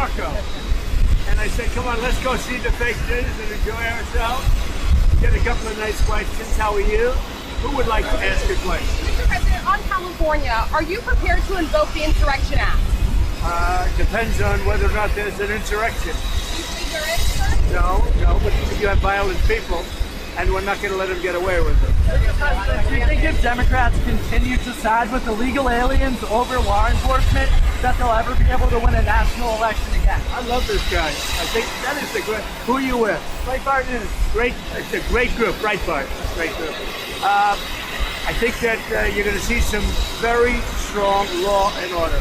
Marco. And I said, come on, let's go see the fake news and enjoy ourselves. Get a couple of nice questions. How are you? Who would like to ask a question? Mr. President, on California, are you prepared to invoke the Insurrection Act? Depends on whether or not there's an insurrection. Do you think there is, sir? No, but you have violent people, and we're not going to let them get away with it. Do you think if Democrats continue to side with illegal aliens over law enforcement, that they'll ever be able to win a national election again? I love this guy. I think that is the great. Who are you with? Breitbart News. Great. It's a great group. Breitbart. Great group. I think that you're going to see some very strong law and order.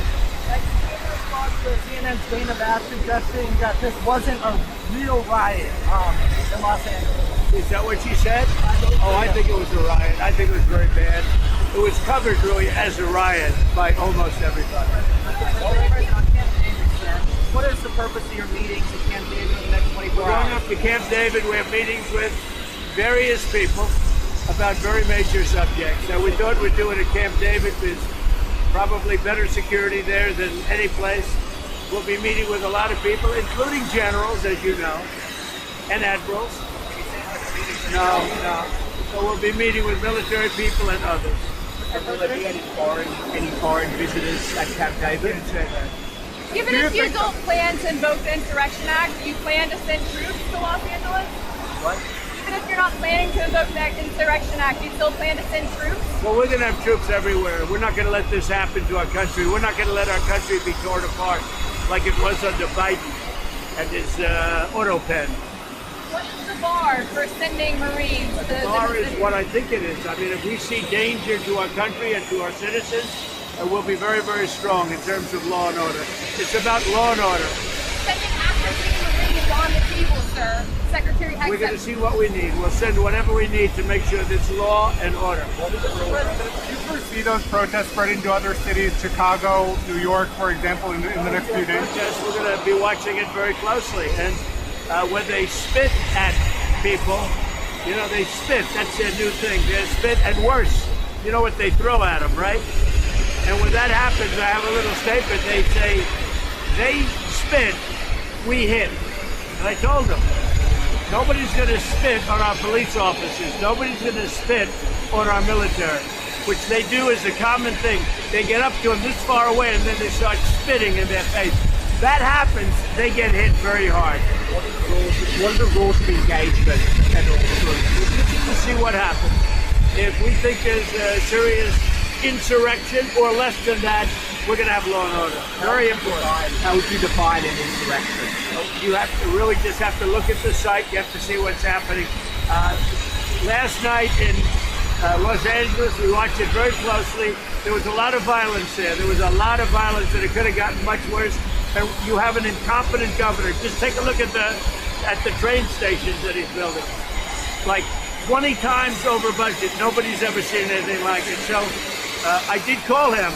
CNN's Dana Bass suggesting that this wasn't a real riot in Los Angeles. Is that what she said? Oh, I think it was a riot. I think it was very bad. It was covered really as a riot by almost everybody. What is the purpose of your meetings at Camp David in the next 24 We're going hours? up to Camp David. We have meetings with various people about very major subjects. So we thought we'd do it at Camp David. There's probably better security there than any place. We'll be meeting with a lot of people, including generals, as you know, and admirals. No. So we'll be meeting with military people and others. And will there be any foreign visitors at Camp David? Given if you don't plan to invoke the Insurrection Act, do you plan to send troops to Los Angeles? What? Even if you're not planning to invoke the Insurrection Act, do you still plan to send troops? Well, we're going to have troops everywhere. We're not going to let this happen to our country. We're not going to let our country be torn apart like it was under Biden and his auto pen. What is the bar for sending Marines to The bar is what I think it is. I mean, if we see danger to our country and to our citizens, we'll be very, very strong in terms of law and order. It's about law and order. Sending active Marines on the table, sir. Secretary Hegseth. We're going to see what we need. We'll send whatever we need to make sure there's law and order. Do you foresee those protests spreading to other cities, Chicago, New York, for example, in the next few days? Yes, we're going to be watching it very closely. And when they spit at people, you know, they spit. That's their new thing. They spit, and worse, you know what they throw at them, right? And when that happens, I have a little statement. They say, they spit, we hit. And I told them, nobody's going to spit on our police officers. Nobody's going to spit on our military, which they do as a common thing. They get up to them this far away, and then they start spitting in their face. That happens, they get hit very hard. What are the rules of engagement and all the We'll see what happens. If we think there's a serious insurrection or less than that, we're going to have law and order. Very important. How would you define an insurrection? You have to really just have to look at the site. You have to see what's happening. Last night in Los Angeles, we watched it very closely. There was a lot of violence there. There was a lot of violence, and it could have gotten much worse. And you have an incompetent governor. Just take a look at the train stations that he's building. Like 20 times over budget. Nobody's ever seen anything like it. So I did call him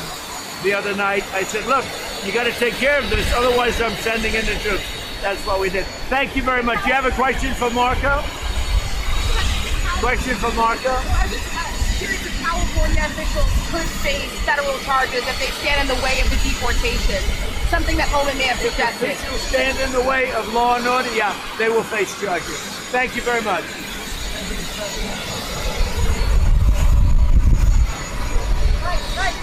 the other night. I said, look, you got to take care of this, otherwise I'm sending in the troops. That's what we did. Thank you very much. You have a question for Marco? Question for Marco? Series of California officials could face federal charges if they stand in the way of the deportation. Something that Noem may have suggested. If they stand in the way of law and order, yeah, they will face charges. Thank you very much. Right.